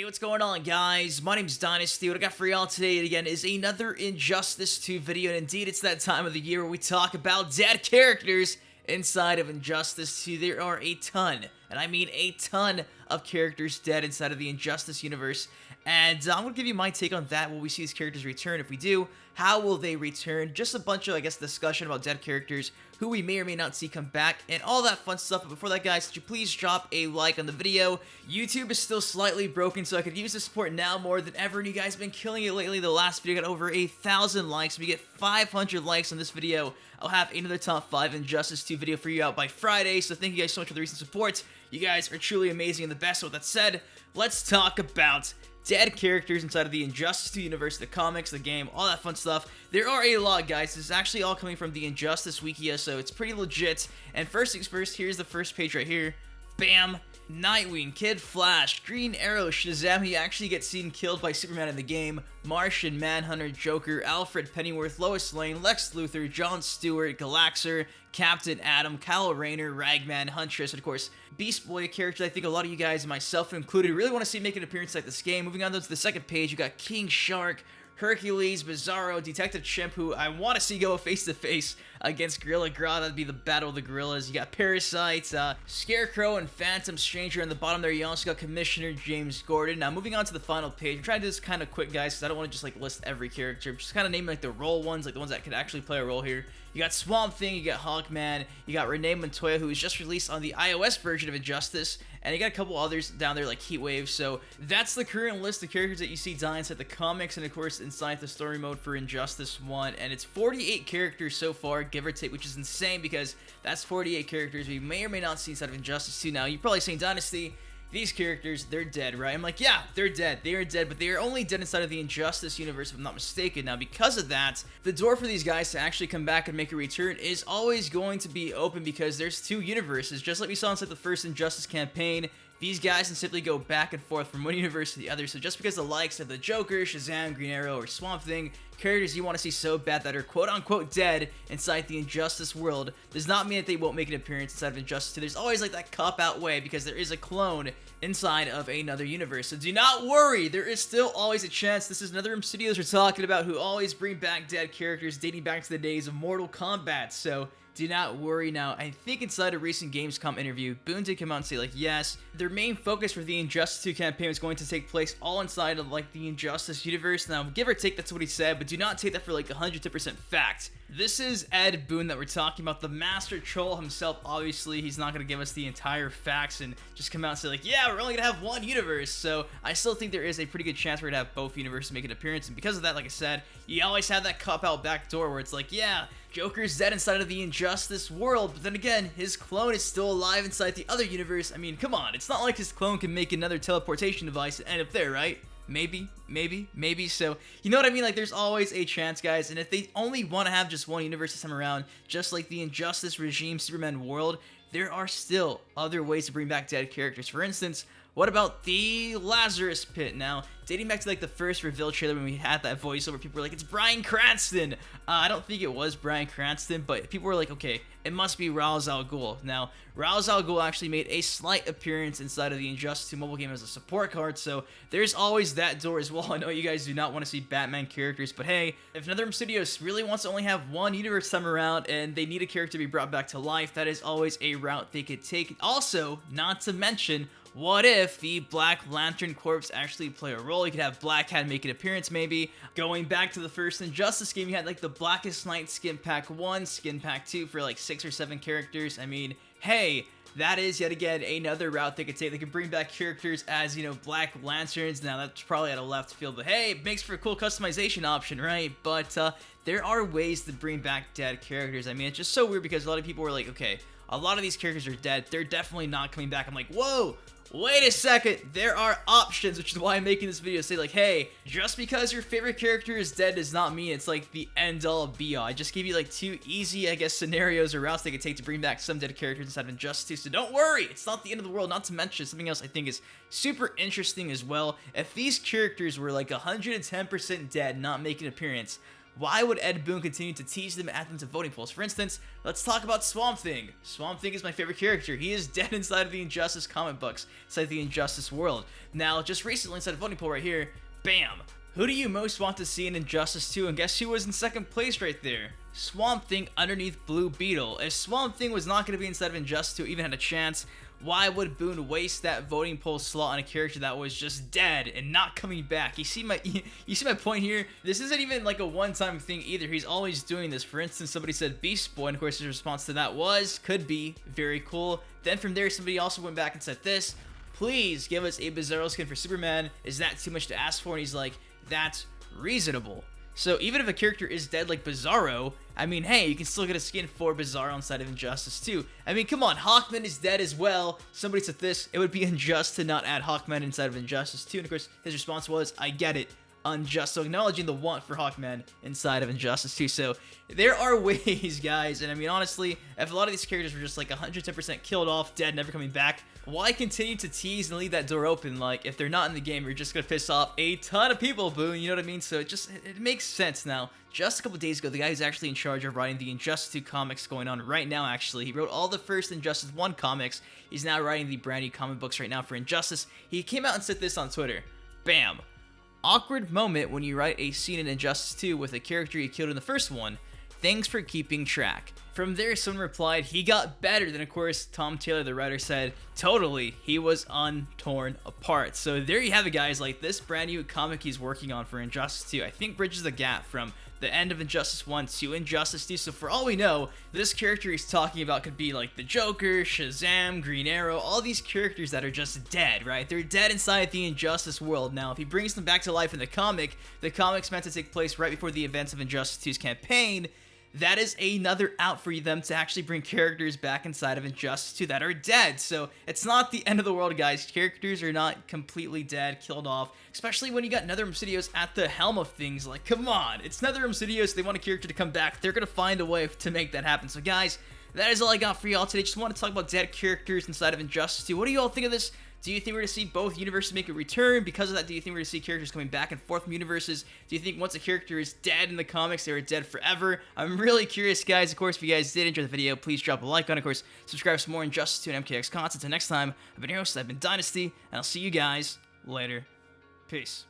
Hey, what's going on, guys? My name's Dynasty. What I got for y'all today, again, is another Injustice 2 video, and indeed, it's that time of the year where we talk about dead characters inside of Injustice 2. There are a ton, and I mean a ton of characters dead inside of the Injustice universe, and I'm going to give you my take on that. Will we see these characters return? If we do, how will they return? Just a bunch of, discussion about dead characters, who we may or may not see come back, and all that fun stuff. But before that, guys, could you please drop a like on the video? YouTube is still slightly broken, so I could use the support now more than ever, and you guys have been killing it lately. The last video got over 1,000 likes. If we get 500 likes on this video, I'll have another top 5 Injustice 2 video for you out by Friday, so thank you guys so much for the recent support. You guys are truly amazing and the best. So with that said, let's talk about dead characters inside of the Injustice 2 universe, the comics, the game, all that fun stuff. There are a lot, guys. This is actually all coming from the Injustice Wikia, so it's pretty legit. And first things first, here's the first page right here. Bam! Nightwing, Kid Flash, Green Arrow, Shazam, he actually gets seen killed by Superman in the game, Martian, Manhunter, Joker, Alfred Pennyworth, Lois Lane, Lex Luthor, Jon Stewart, Galaxer, Captain Atom, Kyle Rayner, Ragman, Huntress, and of course, Beast Boy, a character I think a lot of you guys, myself included, really want to see make an appearance like this game. Moving on to the second page, you got King Shark, Hercules, Bizarro, Detective Chimp, who I want to see go face-to-face against Gorilla Grodd. That'd be the Battle of the Gorillas. You got Parasite, Scarecrow, and Phantom Stranger. On the bottom there, you also got Commissioner James Gordon. Now, moving on to the final page. I'm trying to do this kind of quick, guys, because I don't want to just, list every character. I'm just kind of naming, the role ones, the ones that could actually play a role here. You got Swamp Thing, you got Hawkman, you got Renee Montoya, who was just released on the iOS version of Injustice, and you got a couple others down there like Heatwave. So that's the current list of characters that you see die inside the comics, and of course inside the story mode for Injustice 1, and it's 48 characters so far, give or take, which is insane because that's 48 characters we may or may not see inside of Injustice 2. Now, you're probably saying, Dynasty, these characters, they're dead, right? I'm like, yeah, they're dead. They are dead, but they are only dead inside of the Injustice universe, if I'm not mistaken. Now, because of that, the door for these guys to actually come back and make a return is always going to be open because there's two universes. Just like we saw inside the first Injustice campaign, these guys can simply go back and forth from one universe to the other. So just because the likes of the Joker, Shazam, Green Arrow, or Swamp Thing, characters you want to see so bad that are quote-unquote dead inside the Injustice world, does not mean that they won't make an appearance inside of Injustice 2. There's always that cop-out way because there is a clone inside of another universe. So do not worry, there is still always a chance. This is another Studios we're talking about who always bring back dead characters dating back to the days of Mortal Kombat. So do not worry. Now, I think inside a recent Gamescom interview, Boone did come out and say, yes, their main focus for the Injustice 2 campaign is going to take place all inside of, the Injustice universe. Now, give or take, that's what he said, but do not take that for, 110% fact. This is Ed Boon that we're talking about, the Master Troll himself. Obviously, he's not going to give us the entire facts and just come out and say, yeah, we're only going to have one universe. So, I still think there is a pretty good chance we're going to have both universes make an appearance. And because of that, like I said, you always have that cop-out back door where it's yeah, Joker's dead inside of the Injustice world, but then again, his clone is still alive inside the other universe. I mean, come on, it's not like his clone can make another teleportation device and end up there, right? Maybe. So, you know what I mean? There's always a chance, guys, and if they only want to have just one universe this time around, just like the Injustice regime Superman world, there are still other ways to bring back dead characters. For instance, what about the Lazarus Pit? Now, dating back to the first reveal trailer when we had that voiceover, people were it's Bryan Cranston. I don't think it was Bryan Cranston, but people were okay, it must be Ra's al Ghul. Now, Ra's al Ghul actually made a slight appearance inside of the Injustice 2 mobile game as a support card, so there's always that door as well. I know you guys do not want to see Batman characters, but hey, if NetherRealm Studios really wants to only have one universe time around and they need a character to be brought back to life, that is always a route they could take. Also, not to mention, what if the Black Lantern Corps actually play a role? You could have Black Cat make an appearance, maybe. Going back to the first Injustice game, you had the Blackest Night Skin Pack 1, Skin Pack 2 for 6 or 7 characters. I mean, hey, that is yet again another route they could take. They could bring back characters as, Black Lanterns. Now, that's probably out of left field, but hey, it makes for a cool customization option, right? But there are ways to bring back dead characters. I mean, it's just so weird because a lot of people were okay, a lot of these characters are dead. They're definitely not coming back. I'm whoa! Wait a second, there are options, which is why I'm making this video. Say hey, just because your favorite character is dead does not mean it's the end-all be-all. I just gave you two easy, scenarios or routes they could take to bring back some dead characters inside of Injustice 2. So don't worry, it's not the end of the world. Not to mention something else I think is super interesting as well. If these characters were 110% dead, not making an appearance, why would Ed Boon continue to tease them and add them to voting polls? For instance, let's talk about Swamp Thing. Swamp Thing is my favorite character. He is dead inside of the Injustice comic books, inside the Injustice world. Now, just recently inside a voting poll right here, bam! Who do you most want to see in Injustice 2? And guess who was in second place right there? Swamp Thing underneath Blue Beetle. If Swamp Thing was not going to be inside of Injustice 2, even had a chance, why would Boon waste that voting poll slot on a character that was just dead and not coming back? You see my point here? This isn't even like a one-time thing either. He's always doing this. For instance, somebody said Beast Boy, and of course his response to that was, could be, very cool. Then from there, somebody also went back and said this, please give us a Bizarro skin for Superman. Is that too much to ask for? And he's like, that's reasonable. So even if a character is dead like Bizarro, I mean, hey, you can still get a skin for Bizarro inside of Injustice 2. I mean, come on, Hawkman is dead as well. Somebody said this, it would be unjust to not add Hawkman inside of Injustice 2. And of course, his response was, I get it, unjust. So acknowledging the want for Hawkman inside of Injustice 2. So there are ways, guys. And I mean, honestly, if a lot of these characters were just like 110% killed off, dead, never coming back, why continue to tease and leave that door open? Like, if they're not in the game, you're just gonna piss off a ton of people, Boon, you know what I mean? So it makes sense now. Just a couple days ago, the guy who's actually in charge of writing the Injustice 2 comics going on right now, actually, he wrote all the first Injustice 1 comics. He's now writing the brand new comic books right now for Injustice. He came out and said this on Twitter. Bam. Awkward moment when you write a scene in Injustice 2 with a character you killed in the first one. Thanks for keeping track. From there, someone replied, he got better. Then, of course, Tom Taylor, the writer, said, totally, he was untorn apart. So there you have it, guys. Like, this brand new comic he's working on for Injustice 2, I think bridges the gap from the end of Injustice 1 to Injustice 2. So for all we know, this character he's talking about could be like the Joker, Shazam, Green Arrow, all these characters that are just dead, right? They're dead inside the Injustice world. Now, if he brings them back to life in the comic's meant to take place right before the events of Injustice 2's campaign. That is another out for them to actually bring characters back inside of Injustice 2 that are dead. So it's not the end of the world, guys. Characters are not completely dead, killed off, especially when you got NetherRealm Studios at the helm of things. Like, come on, it's NetherRealm Studios. They want a character to come back. They're going to find a way to make that happen. So, guys, that is all I got for y'all today. Just want to talk about dead characters inside of Injustice 2. What do you all think of this? Do you think we're going to see both universes make a return? Because of that, do you think we're going to see characters coming back and forth from universes? Do you think once a character is dead in the comics, they were dead forever? I'm really curious, guys. Of course, if you guys did enjoy the video, please drop a like on it. Of course, subscribe for more Injustice 2 and MKX content. Until next time, I've been your host, I've been Dynasty, and I'll see you guys later. Peace.